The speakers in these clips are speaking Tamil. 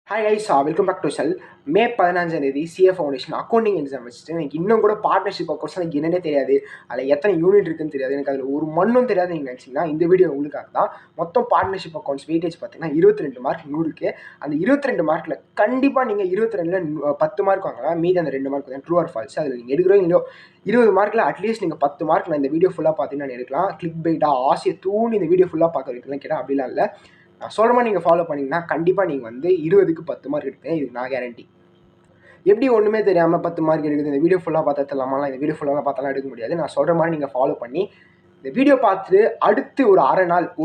Hi guys, welcome back to செல். May 15 CA foundation accounting exam வச்சுட்டு எனக்கு இன்னும் கூட பார்ட்னர்ஷிப் கோர்ஸ் எனக்கு என்னன்னே தெரியாது. அதில் எத்தனை யூனிட் இருக்குன்னு தெரியாது. எனக்கு அதில் ஒரு மண்ணும் தெரியாது. நீங்கள் நினச்சிங்கன்னா இந்த வீடியோ உங்களுக்காக தான். மொத்தம் பார்ட்னர்ஷிப் அக்கௌண்ட்ஸ் வெயிட்டேஜ் பார்த்தீங்கன்னா 22 மார்க் 100க்கு. அந்த 22 மார்க்கில் கண்டிப்பாக நீங்கள் 22ல் 10 மார்க் வாங்கலாம். மீதி அந்த 2 மார்க் ட்ரூ ஆர் ஃபால்ஸ். அதில் நீங்கள் எடுக்கிறோம் இல்லையோ 20 மார்க்கில் அட்லீஸ்ட் நீங்கள் 10 மார்க் நான் இந்த வீடியோ ஃபுல்லாக பார்த்தீங்கன்னா எடுக்கலாம். கிளிக் பைட்டாக ஆசையை தூண்டி இந்த வீடியோ ஃபுல்லாக பார்க்க வைக்கலாம் கேட்டால் அப்படிலாம் இல்லை. நான் சொல்கிற மாதிரி நீங்கள் ஃபாலோ பண்ணிங்கன்னா கண்டிப்பாக நீங்கள் வந்து 20க்கு 10 மார்க் எடுப்பேன். இதுக்கு நான் கேரண்டி. எப்படி ஒன்றுமே தெரியாமல் 10 மார்க் எடுக்குது, இந்த வீடியோ ஃபுல்லாக பார்த்தா தெரியலாமா? இந்த வீடியோ ஃபுல்லாக பார்த்தாலாம் எடுக்க முடியாது. நான் சொல்கிற மாதிரி நீங்கள் ஃபாலோ பண்ணி இந்த வீடியோ பார்த்துட்டு அடுத்து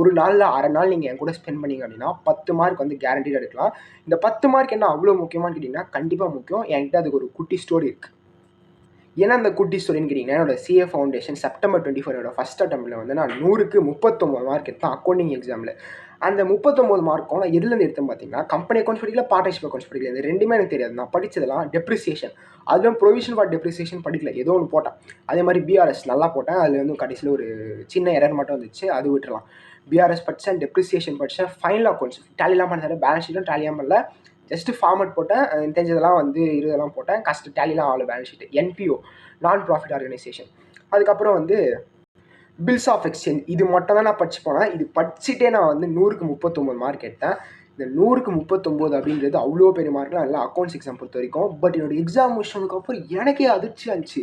ஒரு நாளில் அரை நாள் நீங்கள் என் கூட ஸ்பெண்ட் பண்ணிங்க அப்படின்னா 10 மார்க் வந்து கேரண்டியாக எடுக்கலாம். இந்த 10 மார்க் என்ன அவ்வளோ முக்கியமானு கேட்டிங்கன்னா கண்டிப்பாக முக்கியம். என்கிட்ட அதுக்கு ஒரு குட்டி ஸ்டோரி இருக்குது. ஏன்னா அந்த குட்டி ஸ்டோரின்னு கேட்டிங்கன்னா, என்னோட சிஏ ஃபவுண்டேஷன் செப்டம்பர் 24 ஃபஸ்ட் அட்டம்ப்டில் வந்து நான் 100க்கு 39 மார்க் எடுத்தேன் அக்கௌண்டிங் எக்ஸாமில். அந்த 39 மார்க்கும் நான் எதுலேருந்து எடுத்தேன் பார்த்தீங்கன்னா, கம்பெனி அக்கௌண்ட்ஸ் படிக்கல, பார்ட்னர்ஷிப் அக்கௌண்ட்ஸ் படிக்கல. இது ரெண்டுமே எனக்கு தெரியாது. நான் படித்ததெல்லாம் டெப்ரிசியேஷன், அதுவும் ப்ரொவிஷன் ஃபார் டெப்ரிசியேஷன் படிக்கல, ஏதோ ஒன்று போட்டேன். அதே மாதிரி பிஆர்எஸ் நல்லா போட்டேன். அதில் வந்து கடைசியில் ஒரு சின்ன எரர் மட்டும் வந்துச்சு, அது விட்டுறலாம். பிஆர்எஸ் படித்தேன், டெப்ரிசியேஷன் படித்தேன், ஃபைனல் அக்கௌண்ட்ஸ் டேலிலாம் பண்ண பேலன்ஸ் ஷீட்டும் டேலியாக பண்ணல. ஜஸ்ட்டு ஃபார்மட் போட்டேன், தெரிஞ்சதெல்லாம் வந்து இதெல்லாம் போட்டேன். டேலிலாம் ஆகல பேலன்ஸ் ஷீட். என்பிஓ நான் ப்ராஃபிட் ஆர்கனைசேஷன். அதுக்கப்புறம் வந்து பில்ஸ் ஆஃப் எக்ஸ்சேஞ்ச், இது மட்டும் தான் நான் படிச்சு போனேன். இது படிச்சுட்டே நான் வந்து 100க்கு 39 மார்க் எடுத்தேன். இந்த 100க்கு 39 அப்படின்றது அவ்வளோ பெரிய மார்க்லாம் இல்லை அக்கௌண்ட்ஸ் எக்ஸாம் பொறுத்த வரைக்கும். பட் என்னோட எக்ஸாம் முடிச்சதுக்கப்புறம் எனக்கே அதிர்ச்சி ஆச்சு.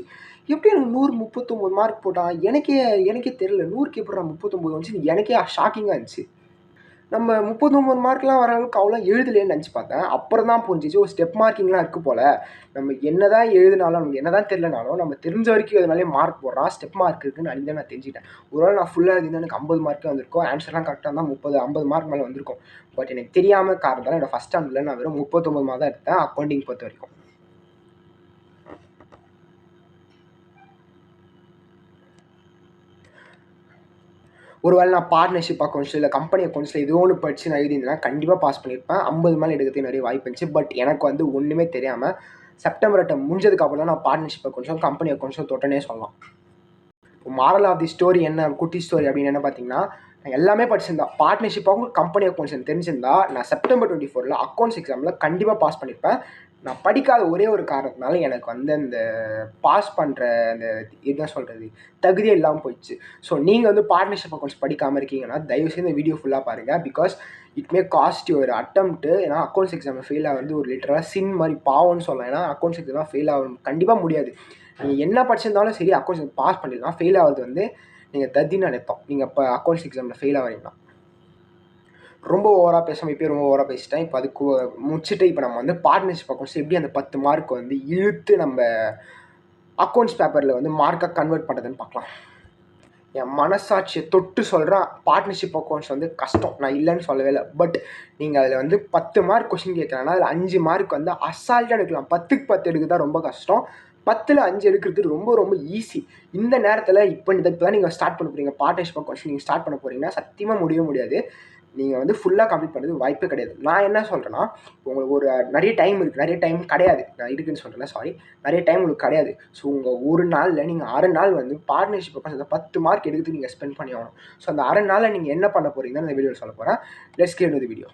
எப்படி எனக்கு 139 மார்க் போட்டான், எனக்கே தெரியல. 100க்கு எப்படி 39 வந்துச்சு, எனக்கே ஷாக்கிங்காக இருந்துச்சு. நம்ம 39 மார்க்லாம் வர அளவுக்கு அவ்வளோ எழுதலேன்னு நினச்சி பார்த்தேன். அப்புறம் தான் புரிஞ்சிச்சு, ஒரு ஸ்டெப் மார்க்கிங்லாம் இருக்குது போல். நம்ம என்ன தான் எழுதினாலும், நமக்கு என்ன தான் தெரியலனாலும், நம்ம தெரிஞ்ச வரைக்கும் எதுனாலே மார்க் போடுறான். ஸ்டெப் மார்க் இருக்குன்னு அன்றைக்கி தான் நான் தெரிஞ்சுட்டேன். ஒருவேளை நான் ஃபுல்லாக எழுதினா எனக்கு 50 மார்க்கே வந்திருக்கும். ஆன்சர்லாம் கரெக்டாக இருந்தால் 50 மார்க் மேலே வந்திருக்கும். பட் எனக்கு தெரியாமல் காரணத்தால் என்னோட ஃபஸ்ட் ஸ்டாண்டர்டில் நான் வெறும் 39 மார்க் தான் எடுத்தேன் அக்கௌண்டிங் பொறுத்த வரைக்கும். ஒருவேளை நான் பார்ட்னர்ஷிப் அக்கௌண்ட்ஸ் இல்லை கம்பெனி அக்கௌண்ட்ஸில் ஏதோ ஒன்று படித்து நான் எழுதியிருந்தேன்னா கண்டிப்பாக பாஸ் பண்ணியிருப்பேன். 50 மேலே எடுக்கிறதுக்கு நிறைய வாய்ப்பு இருந்துச்சு. பட் எனக்கு வந்து ஒன்றுமே தெரியாமல் செப்டம்பர் அட்டம் முடிஞ்சதுக்கப்புறம் தான் நான் பார்ட்னர்ஷிப் அக்கௌண்ட்ஸும் கம்பெனி அக்கௌண்ட்ஸும் தொட்டனே சொல்லலாம். இப்போ மாரல் ஆஃப் தி ஸ்டோரி என்ன, குட்டி ஸ்டோரி அப்படின்னு என்ன பார்த்தீங்கன்னா, நான் எல்லாமே படிச்சிருந்தா பார்ட்னர்ஷிப்பாகவும் கம்பெனி அக்கௌண்ட்ஸ் எனக்கு தெரிஞ்சிருந்தா நான் செப்டம்பர் 24 அக்கௌண்ட்ஸ் எக்ஸாமில் கண்டிப்பாக பாஸ் பண்ணியிருப்பேன். நான் படிக்காத ஒரே ஒரு காரணத்தினால எனக்கு வந்து அந்த பாஸ் பண்ணுற அந்த என்ன சொல்கிறது தகுதியே இல்லாமல் போயிடுச்சு. ஸோ நீங்கள் வந்து பார்ட்னர்ஷிப் அக்கௌண்ட்ஸ் படிக்காமல் இருக்கீங்கன்னா தயவுசெய்து இந்த வீடியோ ஃபுல்லாக பாருங்கள். Because it may cost your attempt. ஏன்னா அக்கௌண்ட்ஸ் எக்ஸாமில் ஃபெயில் ஆகிறது ஒரு லிட்டராக சின் மாதிரி பாவம்னு சொல்லலாம். ஏன்னா அக்கௌண்ட்ஸ் எக்ஸாம் ஃபெயில் ஆகும் கண்டிப்பாக முடியாது. நீங்கள் என்ன படிச்சிருந்தாலும் சரி அக்கௌண்ட்ஸ் பாஸ் பண்ணிடலாம். ஃபெயில் ஆகிறது வந்து நீங்கள் தத்தின்னு அர்த்தம். நீங்கள் இப்போ அக்கௌண்ட்ஸ் எக்ஸாமில் ஃபெயில் ஆகிறீங்கன்னா. ரொம்ப ஓவராக பேசாமல் இப்போ ரொம்ப ஓவராக பேசிட்டேன். இப்போ அதுக்கு முடிச்சுட்டு இப்போ நம்ம வந்து பார்ட்னர்ஷிப் அக்கௌண்ட்ஸ் எப்படி அந்த 10 மார்க் வந்து இழுத்து நம்ம அக்கௌண்ட்ஸ் பேப்பரில் வந்து மார்க்காக கன்வெர்ட் பண்ணுறதுன்னு பார்க்கலாம். என் மனசாட்சியை தொட்டு சொல்கிறேன், பார்ட்னர்ஷிப் அக்கௌண்ட்ஸ் வந்து கஷ்டம், நான் இல்லைன்னு சொல்லவே இல்லை. பட் நீங்கள் அதில் வந்து 10 மார்க் கொஸ்டின் கேட்குறாங்கன்னா அதில் 5 மார்க் வந்து அசால்ட்டாக எடுக்கலாம். 10க்கு 10 எடுக்க தான் ரொம்ப கஷ்டம். 10ல் 5 எடுக்கிறது ரொம்ப ரொம்ப ஈஸி. இந்த நேரத்தில் இப்போ தான் நீங்கள் ஸ்டார்ட் பண்ண போகிறீங்க, பார்ட்னர்ஷிப் அக்கௌண்ட்ஸ் நீங்கள் ஸ்டார்ட் பண்ண போகிறீங்கன்னா சத்தியமாக முடியாது. நீங்கள் வந்து ஃபுல்லாக கம்ப்ளீட் பண்ணுறது வாய்ப்பே கிடையாது. நான் என்ன சொல்கிறேன்னா, உங்களுக்கு ஒரு நிறைய டைம் இருக்குது, நிறைய டைம் கிடையாது. நான் இருக்குதுன்னு சொல்கிறேன், சாரி, நிறைய டைம் உங்களுக்கு கிடையாது. ஸோ உங்கள் ஒரு நாளில் நீங்கள் அரை நாள் வந்து பார்ட்னர்ஷிப் அந்த 10 மார்க் எடுத்து நீங்கள் ஸ்பெண்ட் பண்ணி ஆகணும். ஸோ அந்த அரை நாளில் நீங்கள் என்ன பண்ண போகிறீங்கன்னு இந்த வீடியோவில் சொல்ல போகிறேன். Let's get into the video.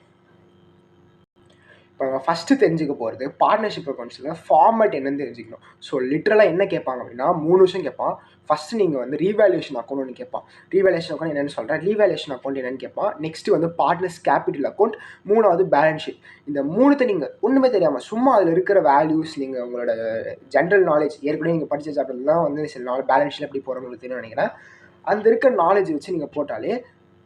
இப்போ நம்ம ஃபஸ்ட்டு தெரிஞ்சுக்க போகிறது பார்ட்னர்ஷிப் அக்கௌண்ட்ஸில் ஃபார்மேட் என்னன்னு தெரிஞ்சுக்கணும். ஸோ லிட்ரலாக என்ன கேட்பாங்க அப்படின்னா 3 விஷயம் கேட்பான். ஃபஸ்ட்டு நீங்கள் வந்து ரீவேல்யூஷன் அக்கௌண்ட் ஒன்று கேட்பான். ரீவேல்யூஷன் அக்கௌண்ட் என்னென்னு சொல்கிறேன். ரீவேல்யூஷன் அக்கௌண்ட் என்னென்னு கேட்பான். நெக்ஸ்ட்டு வந்து பார்ட்னர்ஸ் கேபிட்டல் அக்கௌண்ட், 3வது பேலன்ஸ் ஷீட். இந்த 3த்தை நீங்கள் ஒன்றுமே தெரியாமல் சும்மா அதில் இருக்கிற வேல்யூஸ், நீங்கள் உங்களோட ஜென்ரல் நாலேஜ் ஏற்கனவே நீங்கள் படித்த சாப்டர்லாம் வந்து சில நாள் பேலன்ஸ் ஷீட் எப்படி போகிறவங்களுக்கு தெரியும் நினைக்கிறேன். அந்த இருக்கிற நாலேஜ் வச்சு நீங்கள் போட்டாலே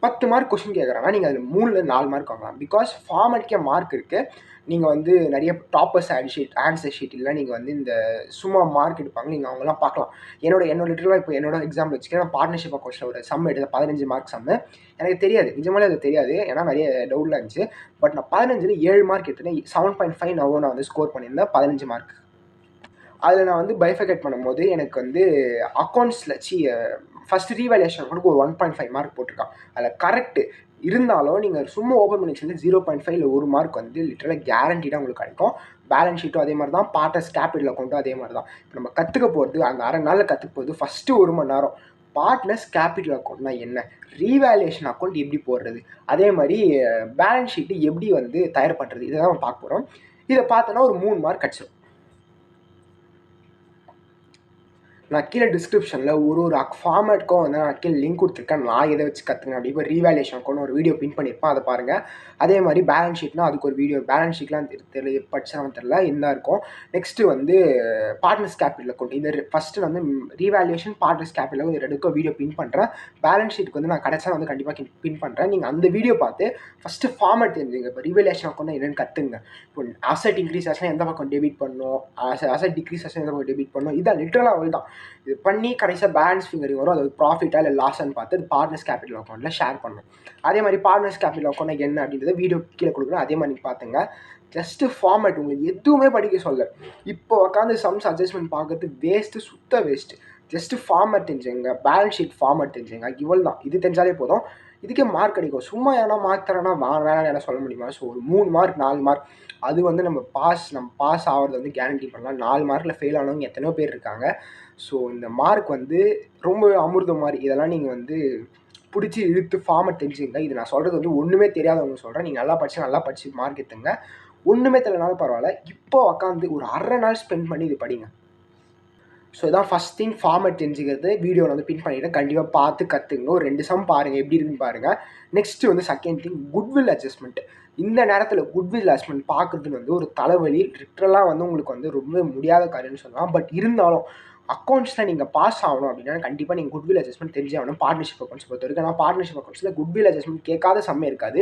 10 மார்க் கொஸ்டின் கேட்குறாங்கன்னா நீங்கள் அதில் 3ல் 4 மார்க் வாங்கலாம். பிகாஸ் ஃபார்மேட்கே மார்க் இருக்குது. நீங்கள் வந்து நிறைய டாப்பர்ஸ் ஆன்சர் ஷீட் இல்லை, நீங்கள் வந்து இந்த சும்மா மார்க் எடுப்பாங்க, நீங்கள் அவங்களாம் பார்க்கலாம். என்னோட லிட்டரலாக இப்போ என்னோட எக்ஸாம்பிள் வச்சுக்கேன். நான் பார்ட்னர்ஷிப் அக்கௌண்ட்ஸில் ஒரு சம் எடுத்த 15 மார்க் சம்மு எனக்கு தெரியாது, நிஜமாலே அது தெரியாது. ஏன்னா நிறைய டவுட்லாம் இருந்துச்சு. பட் நான் 15ல் 7 மார்க் எடுத்தேன். 7.5 நான் வந்து ஸ்கோர் பண்ணியிருந்தேன் 15 மார்க். அதில் நான் வந்து பைஃபகேட் பண்ணும்போது எனக்கு வந்து அக்கௌண்ட்ஸில் ஃபஸ்ட்டு ரீவேல்யூஷன் அக்கௌண்ட்டுக்கு ஒரு 1.5 மார்க் போட்டிருக்கான். அதில் கரெக்டு இருந்தாலும் நீங்கள் சும்மா ஓப்பன் பண்ணி வச்சுருந்து 0.5 இல்லை 1 மார்க் வந்து லிட்டரலாக கேரண்டிடாக உங்களுக்கு கிடைக்கும். பேலன்ஸ் ஷீட்டும் அதே மாதிரி தான், பார்ட்னர்ஸ் கேபிட்டல் அக்கௌண்ட்டும் அதே மாதிரி தான். இப்போ நம்ம கற்றுக்க போகிறது அந்த அரை நாளில் கற்றுக்க போகிறது ஃபஸ்ட்டு 1 மணி நேரம் பார்ட்னர்ஸ் கேபிட்டல் அக்கௌண்ட்னா என்ன, ரீவேல்யூஷன் அக்கௌண்ட் எப்படி போடுறது, அதே மாதிரி பேலன்ஸ் ஷீட்டு எப்படி வந்து தயார் பண்ணுறது, இதை தான் பார்க்க போகிறோம். இதை பார்த்தோன்னா ஒரு 3 மார்க் கிடச்சிடும். நான் கீழே டிஸ்கிரிப்ஷனில் ஒரு ஃபார்மேட்டுக்கும் வந்து நான் கீழே லிங்க் கொடுத்துருக்கேன். நான் எதை வச்சு கற்றுங்க அப்படி இப்போ ரீவேல்யூஷனுக்கு ஒரு வீடியோ பின் பண்ணியிருப்பேன், அதை பாருங்கள். அதே மாதிரி பேலன்ஸ் ஷீட்னா அதுக்கு ஒரு வீடியோ, பேலன்ஸ் ஷீட்லாம் தெரியல படிச்சாலும் தெரியல என்ன இருக்கும். நெக்ஸ்ட்டு வந்து பார்ட்னர்ஸ் கேபிட்டல் அக்கௌண்ட், இந்த ஃபஸ்ட்டு வந்து ரீவேல்யூஷன் பார்ட்னர்ஸ் கேபிட்டல் இது ரெண்டுக்கும் வீடியோ பின் பண்ணுறேன். பேலன்ஸ் ஷீட்டுக்கு வந்து நான் கடைசியாக வந்து கண்டிப்பாக பின் பண்ணுறேன். நீங்கள் அந்த வீடியோ பார்த்து ஃபஸ்ட்டு ஃபார்மேட் தெரிஞ்சுங்க. இப்போ ரீவேல்யூஷன் அக்கௌண்ட் என்னென்னு கற்றுங்க. இப்போ அசட் இன்க்ரீஸ் ஆச்சுன்னா எந்த பக்கம் டெபிட் பண்ணணும், அசட் டிக்ரீஸ் ஆச்சுன்னா எந்த பக்கம் டெபிட் பண்ணணும், இதான் லிட்டரலாக அவள் தான். இது பண்ணி கடைசியாக பேலன்ஸ் ஃபிங்கரிங் வரும், அது ப்ராஃபிட்டாக இல்லை லாஸ்ன்னு பார்த்து அது பார்ட்னர்ஸ் கேபிட்டல் அக்கௌண்ட்டில் ஷேர் பண்ணணும். அதே மாதிரி பார்ட்னர்ஸ் கேபிட்டல் அக்கௌண்ட் என்ன அப்படின்றத வீடியோ கீழே கொடுக்குறேன், அதே மாதிரி பார்த்துங்க. ஜஸ்ட்டு ஃபார்மேட், உங்களுக்கு எதுவுமே படிக்க சொல்ல. இப்போ உட்காந்து சம்ஸ் அட்ஜஸ்ட்மெண்ட் பார்க்கறது வேஸ்ட்டு, சுத்த வேஸ்ட்டு. ஜஸ்ட்டு ஃபார்மேட் தெரிஞ்சுங்க, பேலன்ஸ் ஷீட் ஃபார்மேட் தெரிஞ்சுங்க, இவ்வளோ தான். இது தெரிஞ்சாலே போதும், இதுக்கே மார்க் கிடைக்கும். சும்மா ஏன்னா மார்க் தரேன்னா வேணாம் என்ன சொல்ல முடியுமா? ஸோ ஒரு 3 மார்க் 4 மார்க் அது வந்து நம்ம பாஸ் ஆகிறது வந்து கேரண்டி பண்ணலாம். 4 மார்க்கில் ஃபெயில் ஆனவங்க எத்தனையோ பேர் இருக்காங்க. ஸோ இந்த மார்க் வந்து ரொம்ப அமிர்தம் மாதிரி. இதெல்லாம் நீங்கள் வந்து பிடிச்சி இழுத்து ஃபார்மேட் தெரிஞ்சுங்க. இது நான் சொல்கிறது வந்து ஒன்றுமே தெரியாதவங்க சொல்கிறேன். நீங்கள் நல்லா படித்து மார்க் எடுத்துங்க. ஒன்றுமே தெரியலனாலும் பரவாயில்ல, இப்போ உட்காந்து ஒரு 1/2 நாள் ஸ்பெண்ட் பண்ணி இது படிங்க. ஸோ இதான் ஃபஸ்ட் திங், ஃபார்மேட் தெரிஞ்சுக்கிறது. வீடியோவில் வந்து பின் பண்ணிவிட்டு கண்டிப்பாக பார்த்து கற்றுங்க. ஒரு 2 சம் பாருங்கள் எப்படி இருக்குன்னு பாருங்கள். நெக்ஸ்ட்டு வந்து செகண்ட் திங், குட்வில் அட்ஜஸ்ட்மெண்ட். இந்த நேரத்தில் குட்வில் அட்ஜஸ்ட்மெண்ட் பார்க்குறது வந்து ஒரு தலைவலி. லிட்ரலாக வந்து உங்களுக்கு வந்து ரொம்ப முடியாத காரியம்னு சொல்லலாம். பட் இருந்தாலும் அக்கௌண்ட்ஸில் நீங்கள் பாஸ் ஆகணும் அப்படின்னா கண்டிப்பாக நீங்கள் குட்வில் அட்ஜஸ்ட்மெண்ட் தெரிஞ்சே ஆகணும். பார்ட்னர்ஷிப் அக்கௌண்ட்ஸ் பொறுத்த வரைக்கும் ஆனால் பார்ட்னர்ஷிப் அக்கௌண்ட்ஸில் குட்வில் அட்ஜஸ்ட்மெண்ட் கேட்காத சம்மே இருக்காது.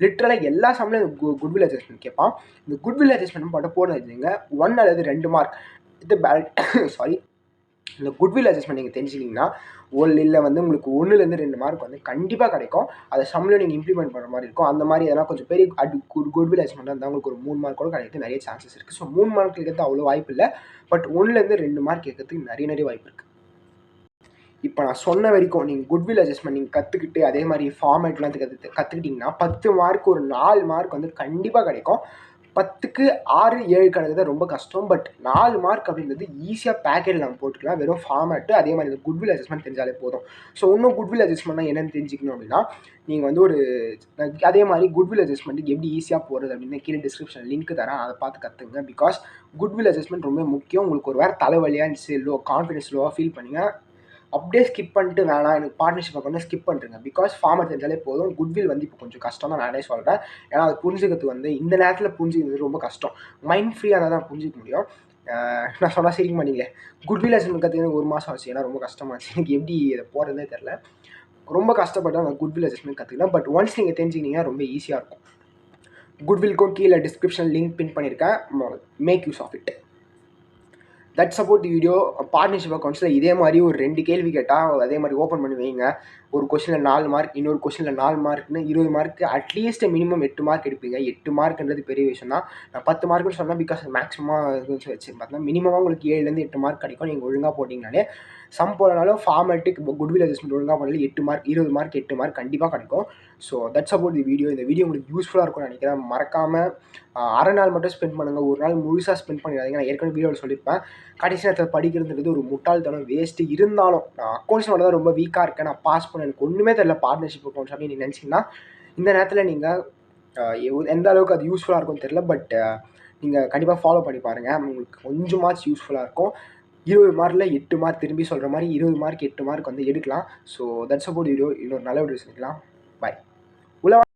லிட்ரலாக எல்லா சம்லையும் குட்வில் அட்ஜஸ்ட்மெண்ட் கேட்பான். இந்த குட்வில் அட்ஜஸ்ட்மெண்ட் மட்டும் போடுறதுங்க 1 அல்லது 2 மார்க் இது சாரி இந்த குட்வில் அட்ஜஸ்ட்மெண்ட் நீங்கள் தெரிஞ்சிக்கிங்கன்னா இல்லை வந்து உங்களுக்கு 1லேருந்து 2 மார்க் வந்து கண்டிப்பாக கிடைக்கும். அதை சம்லையும் நீங்கள் இம்ப்ளிமெண்ட் பண்ணுற மாதிரி இருக்கும். அந்த மாதிரி எதனா கொஞ்சம் பெரிய குட்வில் அட்ஜஸ்ட்மெண்ட் இருந்தால் உங்களுக்கு ஒரு 3 மார்க் கூட கிடைக்கிறது நிறைய சான்சஸ் இருக்குது. ஸோ 3 மார்க் கேட்கறது அவ்வளோ வாய்ப்பு இல்லை. பட் 1லேருந்து 2 மார்க் கேட்கறதுக்கு நிறைய வாய்ப்பு இருக்குது. இப்போ நான் சொன்ன வரைக்கும் நீங்கள் குட்வில் அட்ஜஸ்ட்மெண்ட் நீங்கள் கற்றுக்கிட்டு அதே மாதிரி ஃபார்மேட்லாம் கற்றுக்கிட்டிங்கன்னா 10 மார்க் ஒரு 4 மார்க் வந்து கண்டிப்பாக கிடைக்கும். 10க்கு 6, 7 கிடைக்கிறது ரொம்ப கஷ்டம். பட் 4 மார்க் அப்படின்றது ஈஸியாக பேக்கேஜில் நம்ம போட்டுக்கலாம். வெறும் ஃபார்மேட்டு அதே மாதிரி இந்த குட்வில் அட்ஜஸ்ட்மெண்ட் தெரிஞ்சாலே போதும். ஸோ இன்னும் குட்வில் அட்ஜஸ்ட்மெண்ட்னா என்னென்னு தெரிஞ்சுக்கணும் அப்படின்னா நீங்கள் வந்து ஒரு அதே மாதிரி குட்வில் அட்ஜஸ்ட்மெண்ட்டுக்கு எப்படி ஈஸியாக போகிறது அப்படின்னு கீழே டிஸ்கிரிப்ஷன் லிங்க் தரேன், அதை பார்த்து கற்றுங்க. பிகாஸ் குட்வில் அட்ஜஸ்ட்மெண்ட் ரொம்ப முக்கியம். உங்களுக்கு ஒரு வேறு தலைவலியாக இருந்துச்சு, கான்ஃபிடன்ஸ் லோவாக ஃபீல் பண்ணிங்க அப்படியே ஸ்கிப் பண்ணிட்டு வேணாம் எனக்கு பார்ட்னர்ஷிப் அக்கௌண்ட் ஸ்கிப் பண்ணுறேங்க. பிகாஸ் ஃபார்மேட் தெரிஞ்சாலே போதும். குட்வில் வந்து இப்போ கொஞ்சம் கஷ்டம் தான் நானே சொல்கிறேன். ஏன்னா அது புரிஞ்சுக்கிறது வந்து இந்த நேரத்தில் புரிஞ்சுக்கிறது ரொம்ப கஷ்டம். மைண்ட் ஃப்ரீயாக தான் புரிஞ்சிக்க முடியும். நான் சொன்னால் சரிங்க பண்ணிங்களே, குட்வில் அட்ஜஸ்ட்மெண்ட் கற்றுக்க 1 மாதம் ஆச்சு. ஏன்னா ரொம்ப கஷ்டமாச்சு, எனக்கு எப்படி இதை போகிறதே தெரில. ரொம்ப கஷ்டப்பட்டு அந்த குட்வில் அட்ஜஸ்ட்மெண்ட் கற்றுக்கலாம். பட் ஒன்ஸ் நீங்கள் தெரிஞ்சுக்கிட்டீங்கன்னா ரொம்ப ஈஸியாக இருக்கும். குட்வில்க்கும் கீழே டிஸ்கிரிப்ஷன் லிங்க் பின் பண்ணியிருக்கேன், make use of it. That's about the video. Partnership அக்கௌண்ட்ஸில் இதே மாதிரி ஒரு 2 கேள்வி கேட்டால் அதே மாதிரி ஓப்பன் பண்ணி வைங்க. ஒரு கொஸ்டினில் 4 மார்க், இன்னொரு கொஸ்டினில் 4 மார்க்னு 20 மார்க், அட்லீஸ்ட் மினிமம் 8 மார்க் எடுப்பீங்க. 8 மார்க்ன்றது பெரிய விஷயம் தான். நான் 10 மார்க்னு சொன்னால் பிகாஸ் மேக்ஸிமம் வச்சு பார்த்தீங்கன்னா மினிமமாக உங்களுக்கு 7லேருந்து 8 மார்க் கிடைக்கும். நீங்கள் ஒழுங்காக போட்டிங்கனாலே சம் போலனாலும் ஃபார்மேட்டுக்கு இப்போ குட்வில் அட்ஜஸ்ட்மெண்ட் ஒழுங்காக பண்ணாலும் 8 மார்க் 20 மார்க் 8 மார்க் கண்டிப்பாக கிடைக்கும். So that's about the video. இந்த வீடியோ உங்களுக்கு யூஸ்ஃபுல்லாக இருக்கும்னு நினைக்கிறேன். மறக்காமல் 1/2 நாள் மட்டும் ஸ்பெண்ட் பண்ணுங்கள், ஒரு நாள் முழுசாக ஸ்பெண்ட் பண்ணிடாதீங்க. நான் ஏற்கனவே வீடியோவில் சொல்லியிருப்பேன், கடைசி நேரத்தில் படிக்கிறதுன்றது ஒரு முட்டாள்தனம், வேஸ்ட்டு. இருந்தாலும் நான் அக்கௌண்ட்ஸ் மட்டும் தான் ரொம்ப வீக்காக இருக்கேன், நான் பாஸ் பண்ண எனக்கு ஒன்றுமே தெரியல பார்ட்னர்ஷிப் அக்கௌண்ட்ஸ் அப்படின்னு நீங்கள் நினச்சிங்கன்னா இந்த நேரத்தில் நீங்கள் எந்த அளவுக்கு அது யூஸ்ஃபுல்லாக இருக்கும்னு தெரியல. பட் நீங்கள் கண்டிப்பாக ஃபாலோ பண்ணி பாருங்கள், உங்களுக்கு கொஞ்சமாச்சு யூஸ்ஃபுல்லாக இருக்கும். 20 மார்க்கில் 8 மார்க், திரும்பி சொல்கிற மாதிரி 20 மார்க் 8 மார்க் வந்து எடுக்கலாம். So that's about video. இன்னொரு நல்ல வீடியோ சொல்லிக்கலாம். பாய்.